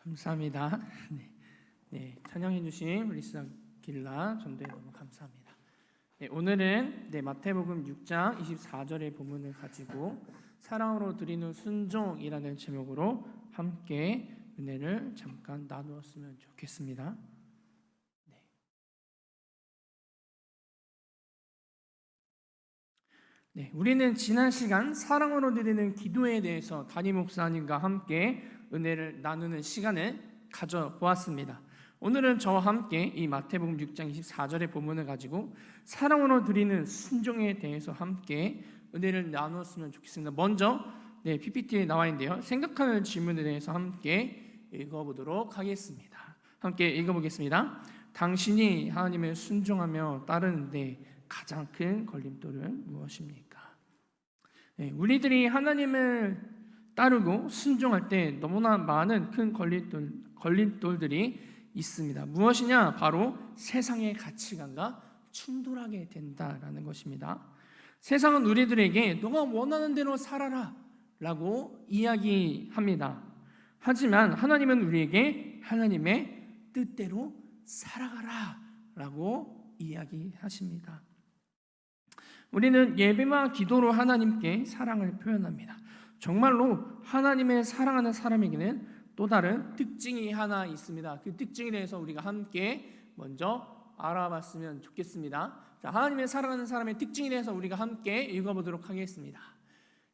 감사합니다. 찬양해 주신 우리 시장 길라 전도에 너무 감사합니다. 오늘은 마태복음 6장 24절의 본문을 가지고 사랑으로 드리는 순종이라는 제목으로 함께 은혜를 잠깐 나누었으면 좋겠습니다. 우리는 지난 시간 사랑으로 드리는 기도에 대해서 담임 목사님과 함께 은혜를 나누는 시간을 가져보았습니다. 오늘은 저와 함께 이 마태복음 6장 24절의 본문을 가지고 사랑으로 드리는 순종에 대해서 함께 은혜를 나누었으면 좋겠습니다. 먼저 PPT에 나와 있는데요, 생각하는 질문에 대해서 함께 읽어보도록 하겠습니다. 함께 읽어보겠습니다. 당신이 하나님을 순종하며 따르는데 가장 큰 걸림돌은 무엇입니까? 우리들이 하나님을 따르고 순종할 때 너무나 많은 큰 걸림돌들이 있습니다. 무엇이냐? 바로 세상의 가치관과 충돌하게 된다라는 것입니다. 세상은 우리들에게 너가 원하는 대로 살아라 라고 이야기합니다. 하지만 하나님은 우리에게 하나님의 뜻대로 살아가라 라고 이야기하십니다. 우리는 예배와 기도로 하나님께 사랑을 표현합니다. 정말로 하나님의 사랑하는 사람에게는 또 다른 특징이 하나 있습니다. 그 특징에 대해서 우리가 함께 먼저 알아봤으면 좋겠습니다. 자, 하나님의 사랑하는 사람의 특징에 대해서 우리가 함께 읽어보도록 하겠습니다.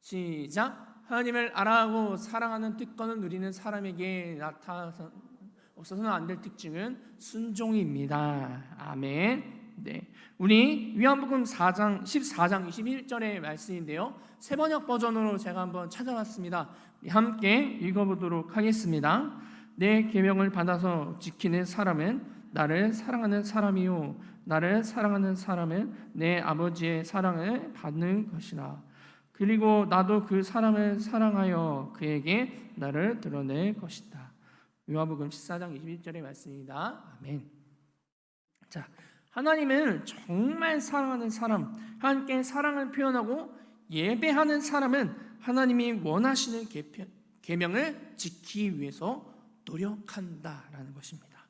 시작. 하나님을 알아하고 사랑하는 특권을 누리는 사람에게 나타나서 없어서는 안 될 특징은 순종입니다. 아멘. 우리 요한복음 14장 21절의 말씀인데요, 새번역 버전으로 제가 한번 찾아봤습니다. 함께 읽어보도록 하겠습니다. 내 계명을 받아서 지키는 사람은 나를 사랑하는 사람이요, 나를 사랑하는 사람은 내 아버지의 사랑을 받는 것이라. 그리고 나도 그 사람을 사랑하여 그에게 나를 드러낼 것이다. 요한복음 14장 21절의 말씀입니다. 아멘. 자, 하나님을 정말 사랑하는 사람, 하나님께 사랑을 표현하고 예배하는 사람은 하나님이 원하시는 계명을 지키기 위해서 노력한다라는 것입니다.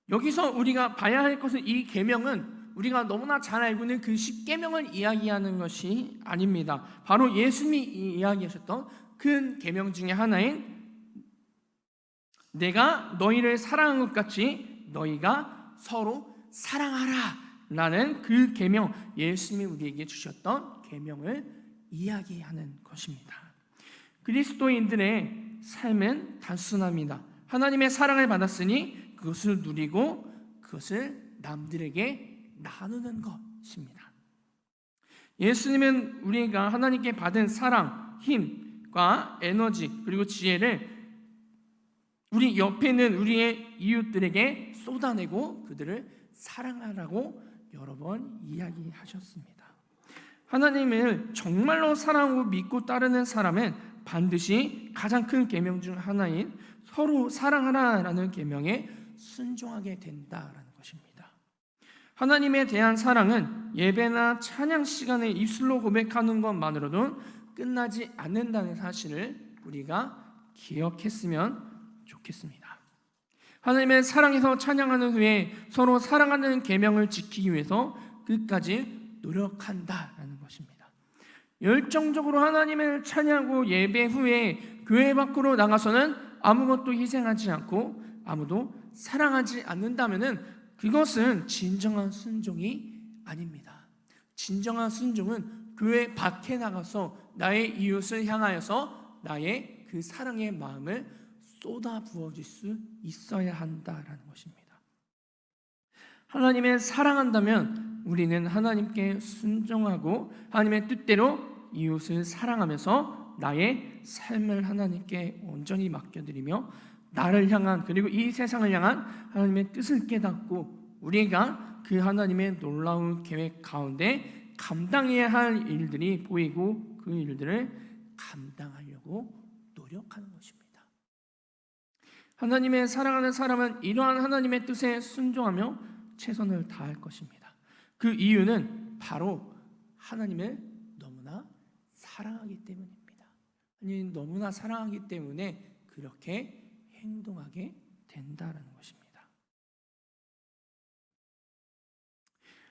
여기서 우리가 봐야 할 것은 이 계명은 우리가 너무나 잘 알고 있는 그 10계명을 이야기하는 것이 아닙니다. 바로 예수님이 이야기하셨던 큰 계명 중에 하나인 내가 너희를 사랑한 것 같이 너희가 서로 사랑하라 라는 그 계명, 예수님이 우리에게 주셨던 계명을 이야기하는 것입니다. 그리스도인들의 삶은 단순합니다. 하나님의 사랑을 받았으니 그것을 누리고 그것을 남들에게 나누는 것입니다. 예수님은 우리가 하나님께 받은 사랑, 힘과 에너지 그리고 지혜를 우리 옆에 있는 우리의 이웃들에게 쏟아내고 그들을 사랑하라고 여러 번 이야기하셨습니다. 하나님을 정말로 사랑하고 믿고 따르는 사람은 반드시 가장 큰 계명 중 하나인 서로 사랑하라라는 계명에 순종하게 된다라는 것입니다. 하나님에 대한 사랑은 예배나 찬양 시간에 입술로 고백하는 것만으로도 끝나지 않는다는 사실을 우리가 기억했으면 좋겠습니다. 하나님의 사랑에서 찬양하는 후에 서로 사랑하는 계명을 지키기 위해서 끝까지 노력한다라는 것입니다. 열정적으로 하나님을 찬양하고 예배 후에 교회 밖으로 나가서는 아무것도 희생하지 않고 아무도 사랑하지 않는다면은 그것은 진정한 순종이 아닙니다. 진정한 순종은 교회 밖에 나가서 나의 이웃을 향하여서 나의 그 사랑의 마음을 쏟아 부어질 수 있어야 한다라는 것입니다. 하나님을 사랑한다면 우리는 하나님께 순종하고 하나님의 뜻대로 이웃을 사랑하면서 나의 삶을 하나님께 온전히 맡겨드리며 나를 향한 그리고 이 세상을 향한 하나님의 뜻을 깨닫고 우리가 그 하나님의 놀라운 계획 가운데 감당해야 할 일들이 보이고 그 일들을 감당하려고 노력하는 것입니다. 하나님의 사랑하는 사람은 이러한 하나님의 뜻에 순종하며 최선을 다할 것입니다. 그 이유는 바로 하나님을 너무나 사랑하기 때문입니다. 하나님 너무나 사랑하기 때문에 그렇게 행동하게 된다라는 것입니다.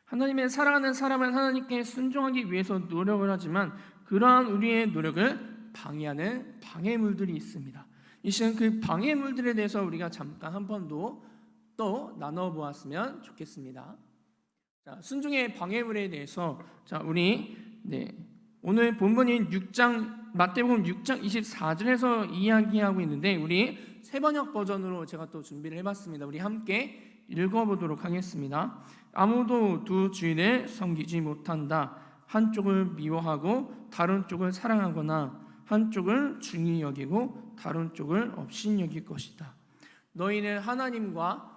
하나님의 사랑하는 사람은 하나님께 순종하기 위해서 노력을 하지만 그러한 우리의 노력을 방해하는 방해물들이 있습니다. 이 시간 그 방해물들에 대해서 우리가 잠깐 한 번 또 나눠보았으면 좋겠습니다. 자, 순종의 방해물에 대해서 우리 오늘 본문인 6장 마태복음 6장 24절에서 이야기하고 있는데 우리 새번역 버전으로 제가 또 준비를 해봤습니다. 우리 함께 읽어보도록 하겠습니다. 아무도 두 주인을 섬기지 못한다. 한쪽을 미워하고 다른 쪽을 사랑하거나 한쪽을 중히 여기고 다른 쪽을 업신 여길 것이다. 너희는 하나님과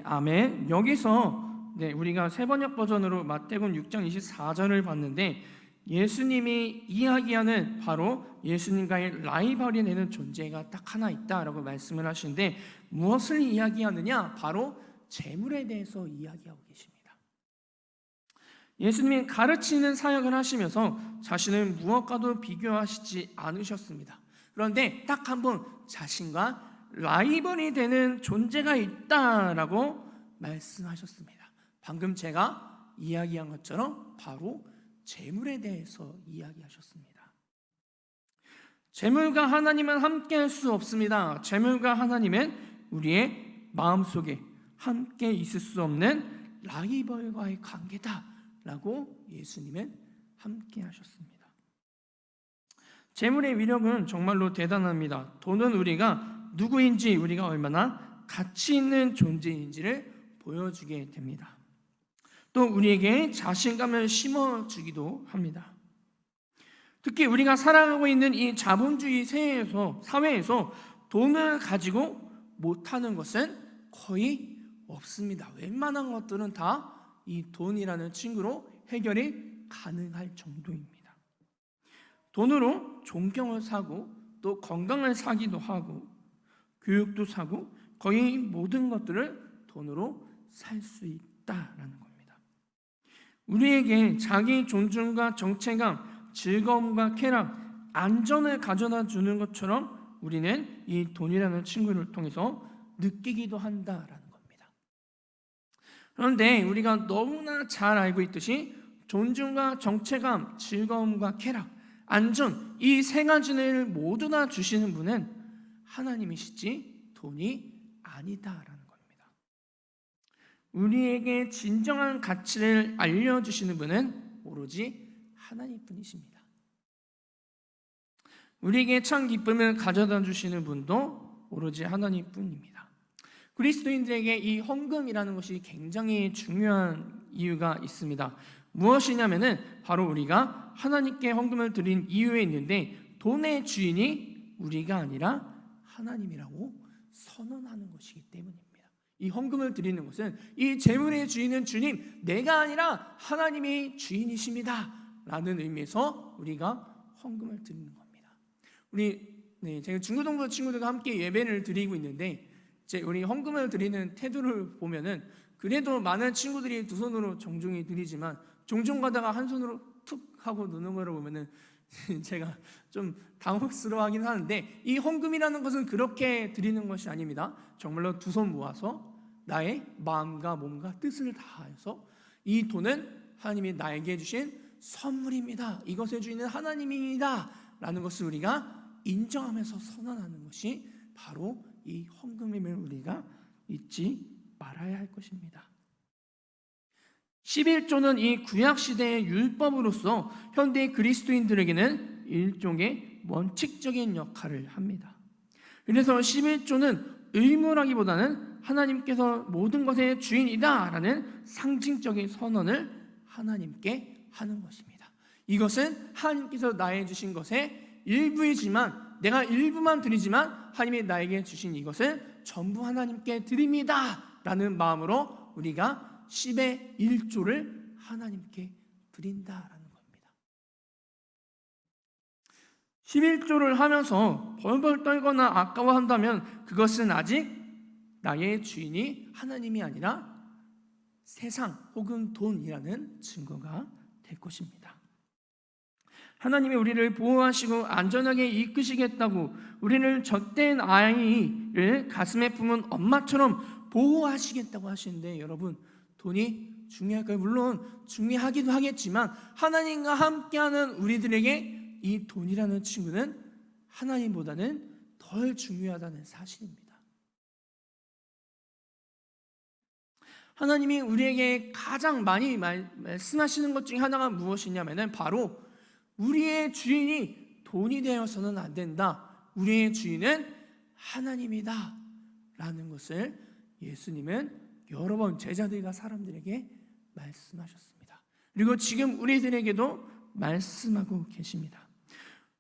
아멘. 여기서 우리가 새번역 버전으로 마태복음 6장 24절을 봤는데 예수님이 이야기하는 바로 예수님과의 라이벌이 되는 존재가 딱 하나 있다라고 말씀을 하시는데 무엇을 이야기하느냐? 바로 재물에 대해서 이야기하고 계십니다. 예수님이 가르치는 사역을 하시면서 자신을 무엇과도 비교하시지 않으셨습니다. 그런데 딱 한 번 자신과 라이벌이 되는 존재가 있다라고 말씀하셨습니다. 방금 제가 이야기한 것처럼 바로 재물에 대해서 이야기하셨습니다. 재물과 하나님은 함께할 수 없습니다. 재물과 하나님은 우리의 마음속에 함께 있을 수 없는 라이벌과의 관계다라고 예수님은 함께 하셨습니다. 재물의 위력은 정말로 대단합니다. 돈은 우리가 누구인지, 우리가 얼마나 가치 있는 존재인지를 보여주게 됩니다. 또 우리에게 자신감을 심어주기도 합니다. 특히 우리가 살아가고 있는 이 자본주의 사회에서 돈을 가지고 못하는 것은 거의 없습니다. 웬만한 것들은 다 이 돈이라는 친구로 해결이 가능할 정도입니다. 돈으로 존경을 사고 또 건강을 사기도 하고 교육도 사고 거의 모든 것들을 돈으로 살 수 있다라는 겁니다. 우리에게 자기 존중과 정체감, 즐거움과 쾌락, 안전을 가져다 주는 것처럼 우리는 이 돈이라는 친구를 통해서 느끼기도 한다라는 겁니다. 그런데 우리가 너무나 잘 알고 있듯이 존중과 정체감, 즐거움과 쾌락, 안전 이 세 가지를 모두 다 주시는 분은 하나님이시지 돈이 아니다라는 겁니다. 우리에게 진정한 가치를 알려주시는 분은 오로지 하나님뿐이십니다. 우리에게 참 기쁨을 가져다 주시는 분도 오로지 하나님뿐입니다. 그리스도인들에게 이 헌금이라는 것이 굉장히 중요한 이유가 있습니다. 무엇이냐면은 바로 우리가 하나님께 헌금을 드린 이유에 있는데 돈의 주인이 우리가 아니라 하나님이라고 선언하는 것이기 때문입니다. 이 헌금을 드리는 것은 이 재물의 주인은 주님, 내가 아니라 하나님이 주인이십니다 라는 의미에서 우리가 헌금을 드리는 겁니다. 제가 중고등부 친구들과 함께 예배를 드리고 있는데 우리 헌금을 드리는 태도를 보면은 그래도 많은 친구들이 두 손으로 정중히 드리지만 종종 가다가 한 손으로 툭 하고 누는 걸 보면은 제가 좀 당혹스러워하긴 하는데 이 헌금이라는 것은 그렇게 드리는 것이 아닙니다. 정말로 두 손 모아서 나의 마음과 몸과 뜻을 다해서 이 돈은 하나님이 나에게 주신 선물입니다. 이것의 주인은 하나님입니다 라는 것을 우리가 인정하면서 선언하는 것이 바로 이 헌금임을 우리가 잊지 말아야 할 것입니다. 11조는 이 구약시대의 율법으로서 현대 그리스도인들에게는 일종의 원칙적인 역할을 합니다. 그래서 11조는 의무라기보다는 하나님께서 모든 것의 주인이다라는 상징적인 선언을 하나님께 하는 것입니다. 이것은 하나님께서 나에게 주신 것의 일부이지만 내가 일부만 드리지만 하나님이 나에게 주신 이것을 전부 하나님께 드립니다 라는 마음으로 우리가 10의 1조를 하나님께 드린다라는 겁니다. 11조를 하면서 벌벌 떨거나 아까워한다면 그것은 아직 나의 주인이 하나님이 아니라 세상 혹은 돈이라는 증거가 될 것입니다. 하나님이 우리를 보호하시고 안전하게 이끄시겠다고 우리를 젖된 아이를 가슴에 품은 엄마처럼 보호하시겠다고 하시는데, 여러분, 돈이 중요할까요? 물론 중요하기도 하겠지만 하나님과 함께하는 우리들에게 이 돈이라는 친구는 하나님보다는 덜 중요하다는 사실입니다. 하나님이 우리에게 가장 많이 말씀하시는 것 중에 하나가 무엇이냐면 바로 우리의 주인이 돈이 되어서는 안 된다. 우리의 주인은 하나님이다 라는 것을 예수님은 여러 번 제자들과 사람들에게 말씀하셨습니다. 그리고 지금 우리들에게도 말씀하고 계십니다.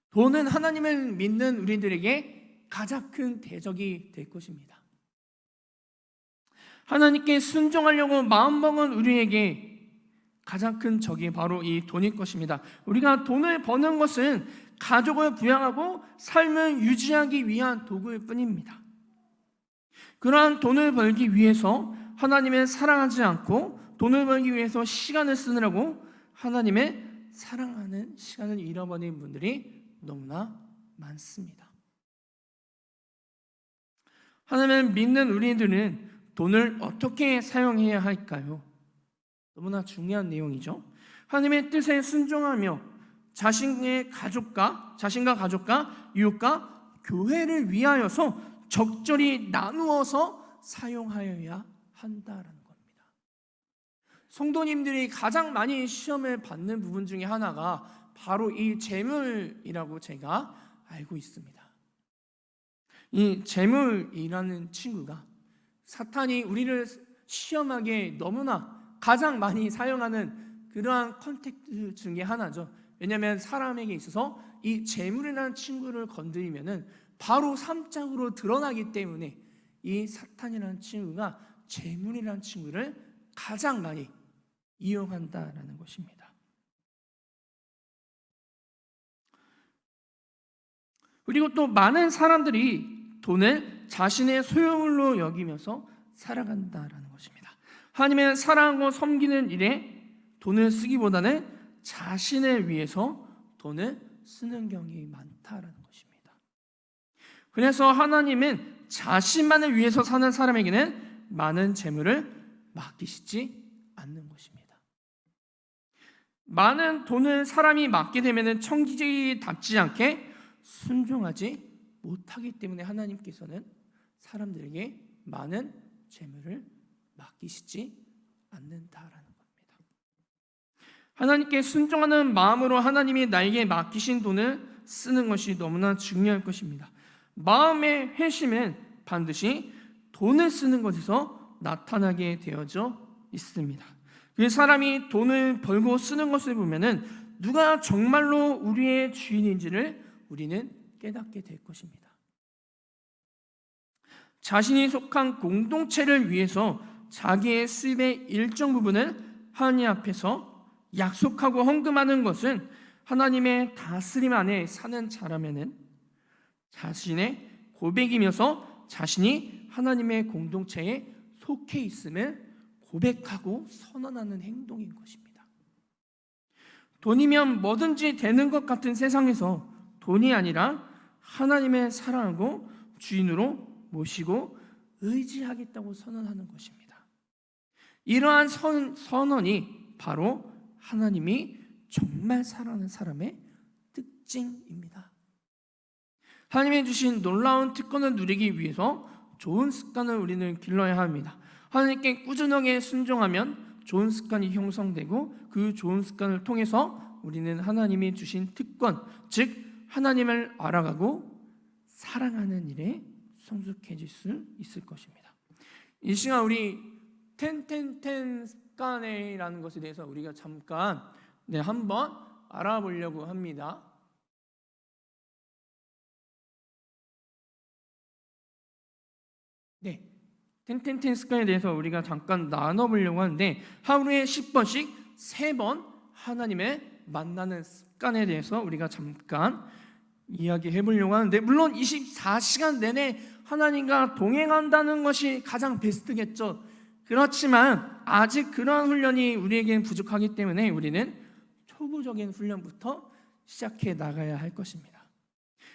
돈은 하나님을 믿는 우리들에게 가장 큰 대적이 될 것입니다. 하나님께 순종하려고 마음먹은 우리에게 가장 큰 적이 바로 이 돈일 것입니다. 우리가 돈을 버는 것은 가족을 부양하고 삶을 유지하기 위한 도구일 뿐입니다. 그러한 돈을 벌기 위해서 하나님을 사랑하지 않고 돈을 벌기 위해서 시간을 쓰느라고 하나님을 사랑하는 시간을 잃어버린 분들이 너무나 많습니다. 하나님을 믿는 우리들은 돈을 어떻게 사용해야 할까요? 너무나 중요한 내용이죠. 하나님의 뜻에 순종하며 자신과 가족과 이웃과 교회를 위하여서 적절히 나누어서 사용하여야 한다라는 겁니다. 성도님들이 가장 많이 시험을 받는 부분 중에 하나가 바로 이 재물이라고 제가 알고 있습니다. 이 재물이라는 친구가 사탄이 우리를 시험하게 너무나 가장 많이 사용하는 그러한 컨택트 중에 하나죠. 왜냐하면 사람에게 있어서 이 재물이라는 친구를 건드리면은 바로 3장으로 드러나기 때문에 이 사탄이라는 친구가 재물이라는 친구를 가장 많이 이용한다라는 것입니다. 그리고 또 많은 사람들이 돈을 자신의 소유물로 여기면서 살아간다라는 것입니다. 하나님의 사랑하고 섬기는 일에 돈을 쓰기보다는 자신을 위해서 돈을 쓰는 경우가 많다라는 것입니다. 그래서 하나님은 자신만을 위해서 사는 사람에게는 많은 재물을 맡기시지 않는 것입니다. 많은 돈을 사람이 맡게 되면 청지기답지 않게 순종하지 못하기 때문에 하나님께서는 사람들에게 많은 재물을 맡기시지 않는다라는 겁니다. 하나님께 순종하는 마음으로 하나님이 나에게 맡기신 돈을 쓰는 것이 너무나 중요할 것입니다. 마음의 회심은 반드시 돈을 쓰는 것에서 나타나게 되어져 있습니다. 그 사람이 돈을 벌고 쓰는 것을 보면은 누가 정말로 우리의 주인인지를 우리는 깨닫게 될 것입니다. 자신이 속한 공동체를 위해서 자기의 수입의 일정 부분을 하나님 앞에서 약속하고 헌금하는 것은 하나님의 다스림 안에 사는 자라면은 자신의 고백이면서 자신이 하나님의 공동체에 속해 있음을 고백하고 선언하는 행동인 것입니다. 돈이면 뭐든지 되는 것 같은 세상에서 돈이 아니라 하나님의 사랑하고 주인으로 모시고 의지하겠다고 선언하는 것입니다. 이러한 선언이 바로 하나님이 정말 사랑하는 사람의 특징입니다. 하나님이 주신 놀라운 특권을 누리기 위해서 좋은 습관을 우리는 길러야 합니다. 하나님께 꾸준하게 순종하면 좋은 습관이 형성되고 그 좋은 습관을 통해서 우리는 하나님이 주신 특권, 즉 하나님을 알아가고 사랑하는 일에 성숙해질 수 있을 것입니다. 이 시간 우리 10 습관이라는 것에 대해서 우리가 잠깐 한번 알아보려고 합니다. 네, 10 습관에 대해서 우리가 잠깐 나눠보려고 하는데 하루에 10번씩 3번 하나님을 만나는 습관에 대해서 우리가 잠깐 이야기해 보려고 하는데, 물론 24시간 내내 하나님과 동행한다는 것이 가장 베스트겠죠. 그렇지만 아직 그러한 훈련이 우리에게는 부족하기 때문에 우리는 초보적인 훈련부터 시작해 나가야 할 것입니다.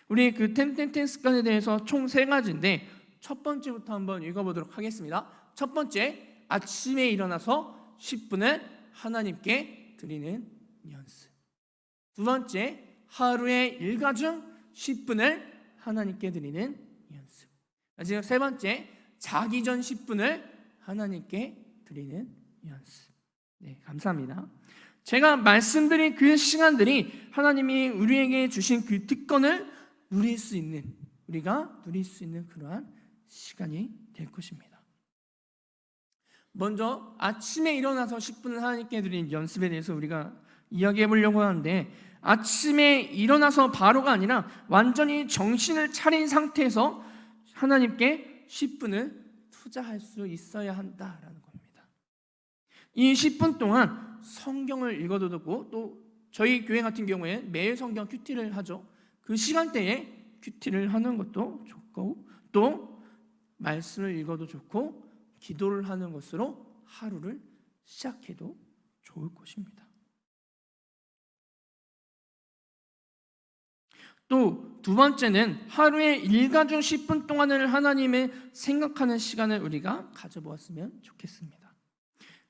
우리 그 10 습관에 대해서 총 3가지인데 첫 번째부터 한번 읽어보도록 하겠습니다. 첫 번째, 아침에 일어나서 10분을 하나님께 드리는 연습. 두 번째, 하루에 일과 중 10분을 하나님께 드리는 연습. 마지막 세 번째, 자기 전 10분을 하나님께 드리는 연습. 네, 감사합니다. 제가 말씀드린 그 시간들이 하나님이 우리에게 주신 그 특권을 우리가 누릴 수 있는 그러한 시간이 될 것입니다. 먼저 아침에 일어나서 10분을 하나님께 드리는 연습에 대해서 우리가 이야기해 보려고 하는데, 아침에 일어나서 바로가 아니라 완전히 정신을 차린 상태에서 하나님께 10분을 투자할 수 있어야 한다라는 겁니다. 이 10분 동안 성경을 읽어도 되고, 또 저희 교회 같은 경우에 매일 성경 큐티를 하죠. 그 시간대에 큐티를 하는 것도 좋고, 또 말씀을 읽어도 좋고, 기도를 하는 것으로 하루를 시작해도 좋을 것입니다. 또 두 번째는 하루에 일과 중 10분 동안을 하나님을 생각하는 시간을 우리가 가져보았으면 좋겠습니다.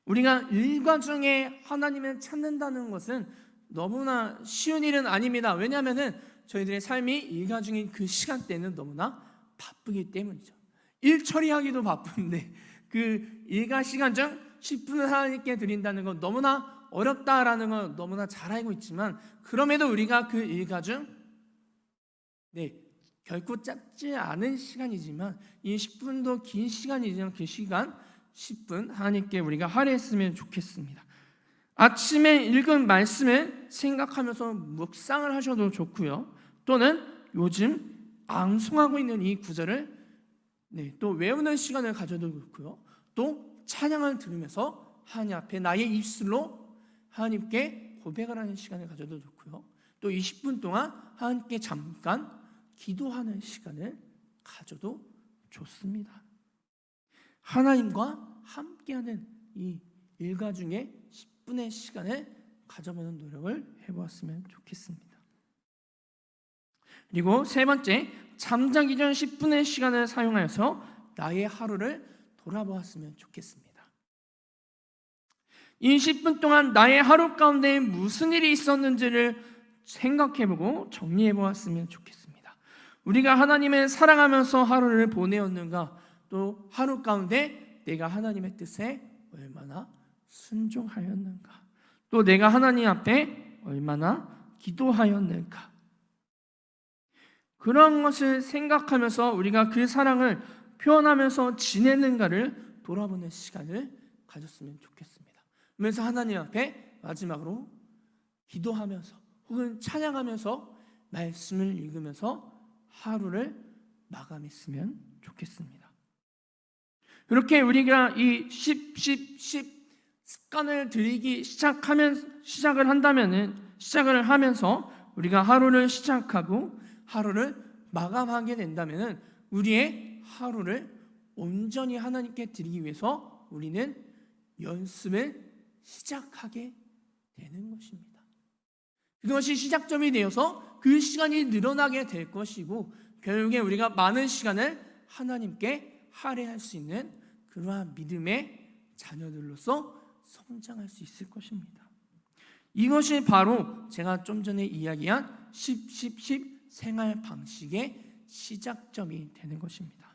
우리가 일과 중에 하나님을 찾는다는 것은 너무나 쉬운 일은 아닙니다. 왜냐하면 저희들의 삶이 일과 중인 그 시간대는 너무나 바쁘기 때문이죠. 일 처리하기도 바쁜데 그 일과 시간 중 10분을 하나님께 드린다는 건 너무나 어렵다라는 건 너무나 잘 알고 있지만, 그럼에도 우리가 그 일과 중 결코 짧지 않은 시간이지만, 이 10분도 긴 시간이지만 그 시간 10분 하나님께 우리가 할애했으면 좋겠습니다. 아침에 읽은 말씀을 생각하면서 묵상을 하셔도 좋고요, 또는 요즘 앙송하고 있는 이 구절을 또 외우는 시간을 가져도 좋고요, 또 찬양을 들으면서 하나님 앞에 나의 입술로 하나님께 고백을 하는 시간을 가져도 좋고요, 또 20분 동안 하나님께 잠깐 기도하는 시간을 가져도 좋습니다. 하나님과 함께하는 이 일과 중에 10분의 시간을 가져보는 노력을 해보았으면 좋겠습니다. 그리고 세 번째, 잠자기 전 10분의 시간을 사용하여서 나의 하루를 돌아보았으면 좋겠습니다. 이 10분 동안 나의 하루 가운데 무슨 일이 있었는지를 생각해보고 정리해보았으면 좋겠습니다. 우리가 하나님을 사랑하면서 하루를 보내었는가, 또 하루 가운데 내가 하나님의 뜻에 얼마나 순종하였는가, 또 내가 하나님 앞에 얼마나 기도하였는가, 그런 것을 생각하면서 우리가 그 사랑을 표현하면서 지내는가를 돌아보는 시간을 가졌으면 좋겠습니다. 그래서 하나님 앞에 마지막으로 기도하면서 혹은 찬양하면서 말씀을 읽으면서 하루를 마감했으면 좋겠습니다. 이렇게 우리가 이 10 습관을 들이기 시작을 하면서 우리가 하루를 시작하고 하루를 마감하게 된다면 우리의 하루를 온전히 하나님께 드리기 위해서 우리는 연습을 시작하게 되는 것입니다. 그것이 시작점이 되어서 그 시간이 늘어나게 될 것이고, 결국에 우리가 많은 시간을 하나님께 할애할 수 있는 그러한 믿음의 자녀들로서 성장할 수 있을 것입니다. 이것이 바로 제가 좀 전에 이야기한 10 생활 방식의 시작점이 되는 것입니다.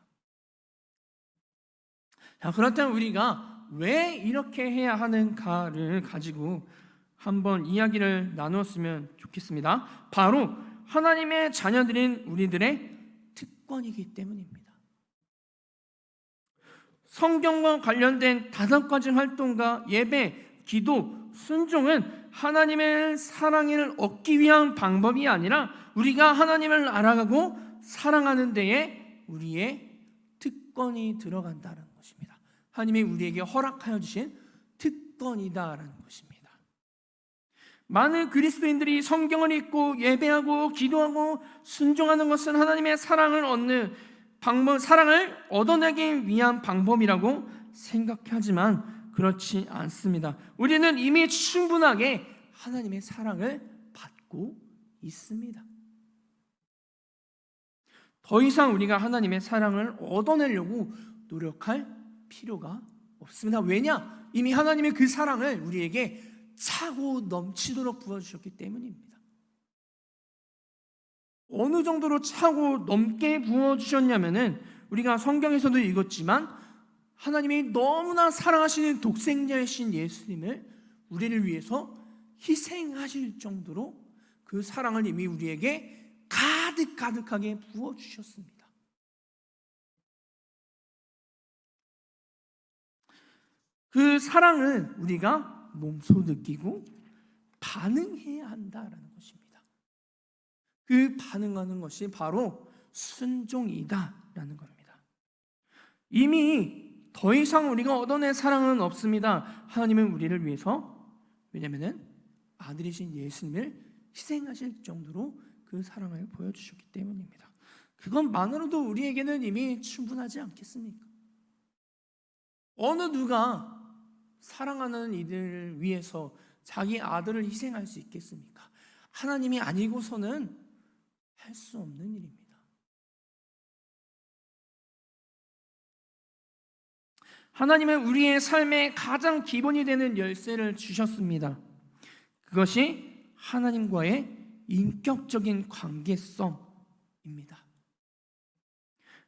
자, 그렇다면 우리가 왜 이렇게 해야 하는가를 가지고 한번 이야기를 나누었으면 좋겠습니다. 바로 하나님의 자녀들인 우리들의 특권이기 때문입니다. 성경과 관련된 5가지 활동과 예배, 기도, 순종은 하나님의 사랑을 얻기 위한 방법이 아니라 우리가 하나님을 알아가고 사랑하는 데에 우리의 특권이 들어간다는 것입니다. 하나님이 우리에게 허락하여 주신 특권이다라는 것입니다. 많은 그리스도인들이 성경을 읽고 예배하고 기도하고 순종하는 것은 하나님의 사랑을 얻는 방법, 사랑을 얻어내기 위한 방법이라고 생각하지만 그렇지 않습니다. 우리는 이미 충분하게 하나님의 사랑을 받고 있습니다. 더 이상 우리가 하나님의 사랑을 얻어내려고 노력할 필요가 없습니다. 왜냐? 이미 하나님의 그 사랑을 우리에게 차고 넘치도록 부어주셨기 때문입니다. 어느 정도로 차고 넘게 부어주셨냐면은 우리가 성경에서도 읽었지만 하나님이 너무나 사랑하시는 독생자이신 예수님을 우리를 위해서 희생하실 정도로 그 사랑을 이미 우리에게 가득가득하게 부어주셨습니다. 그 사랑을 우리가 몸소 느끼고 반응해야 한다라는 것입니다. 그 반응하는 것이 바로 순종이다라는 겁니다. 이미 더 이상 우리가 얻어낼 사랑은 없습니다. 하나님은 우리를 위해서, 왜냐하면 아들이신 예수님을 희생하실 정도로 그 사랑을 보여주셨기 때문입니다. 그것만으로도 우리에게는 이미 충분하지 않겠습니까? 어느 누가 사랑하는 이들을 위해서 자기 아들을 희생할 수 있겠습니까? 하나님이 아니고서는 할 수 없는 일입니다. 하나님은 우리의 삶의 가장 기본이 되는 열쇠를 주셨습니다. 그것이 하나님과의 인격적인 관계성입니다.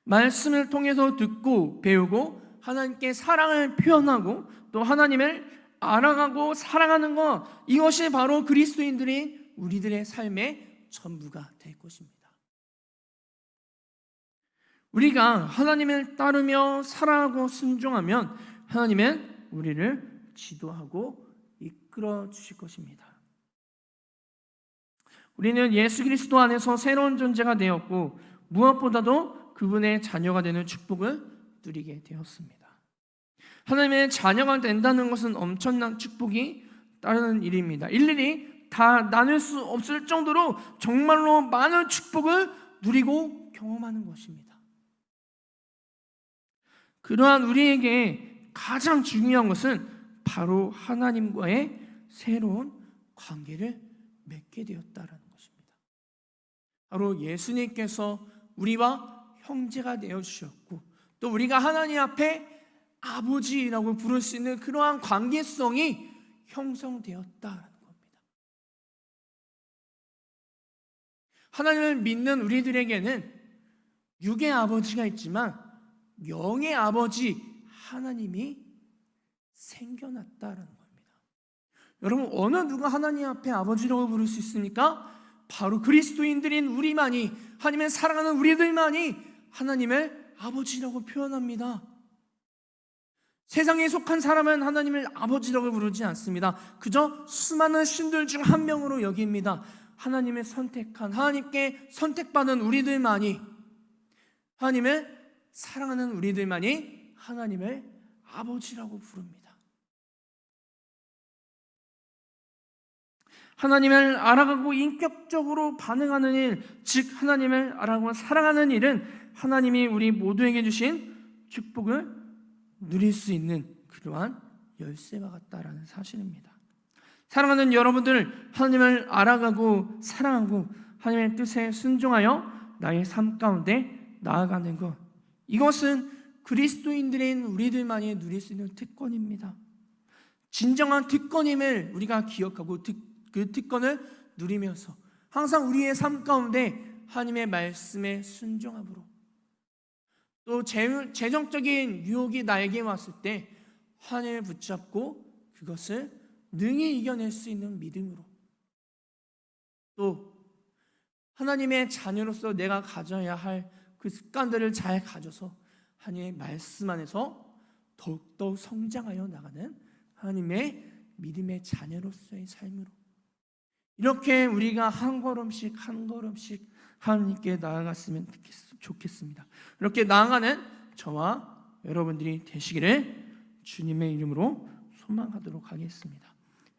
말씀을 통해서 듣고 배우고 하나님께 사랑을 표현하고 또 하나님을 알아가고 사랑하는 것, 이것이 바로 그리스도인들이 우리들의 삶의 전부가 될 것입니다. 우리가 하나님을 따르며 사랑하고 순종하면 하나님은 우리를 지도하고 이끌어 주실 것입니다. 우리는 예수 그리스도 안에서 새로운 존재가 되었고 무엇보다도 그분의 자녀가 되는 축복을 누리게 되었습니다. 하나님의 자녀가 된다는 것은 엄청난 축복이 따르는 일입니다. 일일이 다 나눌 수 없을 정도로 정말로 많은 축복을 누리고 경험하는 것입니다. 그러한 우리에게 가장 중요한 것은 바로 하나님과의 새로운 관계를 맺게 되었다라는 것입니다. 바로 예수님께서 우리와 형제가 되어주셨고 또 우리가 하나님 앞에 아버지라고 부를 수 있는 그러한 관계성이 형성되었다라는 겁니다. 하나님을 믿는 우리들에게는 육의 아버지가 있지만 영의 아버지 하나님이 생겨났다라는 겁니다. 여러분, 어느 누가 하나님 앞에 아버지라고 부를 수 있습니까? 바로 그리스도인들인 우리만이, 하나님을 사랑하는 우리들만이 하나님을 아버지라고 표현합니다. 세상에 속한 사람은 하나님을 아버지라고 부르지 않습니다. 그저 수많은 신들 중 한 명으로 여깁니다. 하나님의 선택한, 하나님께 선택받은 우리들만이, 하나님을 사랑하는 우리들만이 하나님을 아버지라고 부릅니다. 하나님을 알아가고 인격적으로 반응하는 일, 즉 하나님을 알아가고 사랑하는 일은 하나님이 우리 모두에게 주신 축복을 누릴 수 있는 그러한 열쇠와 같다라는 사실입니다. 사랑하는 여러분들, 하나님을 알아가고 사랑하고 하나님의 뜻에 순종하여 나의 삶 가운데 나아가는 것, 이것은 그리스도인들인 우리들만이 누릴 수 있는 특권입니다. 진정한 특권임을 우리가 기억하고 그 특권을 누리면서 항상 우리의 삶 가운데 하나님의 말씀에 순종함으로, 또 재정적인 유혹이 나에게 왔을 때 하나님을 붙잡고 그것을 능히 이겨낼 수 있는 믿음으로, 또 하나님의 자녀로서 내가 가져야 할 그 습관들을 잘 가져서 하나님의 말씀 안에서 더욱더 성장하여 나가는 하나님의 믿음의 자녀로서의 삶으로, 이렇게 우리가 한 걸음씩 한 걸음씩 하나님께 나아갔으면 좋겠습니다. 이렇게 나아가는 저와 여러분들이 되시기를 주님의 이름으로 소망하도록 하겠습니다.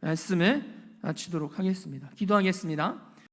말씀을 마치도록 하겠습니다. 기도하겠습니다.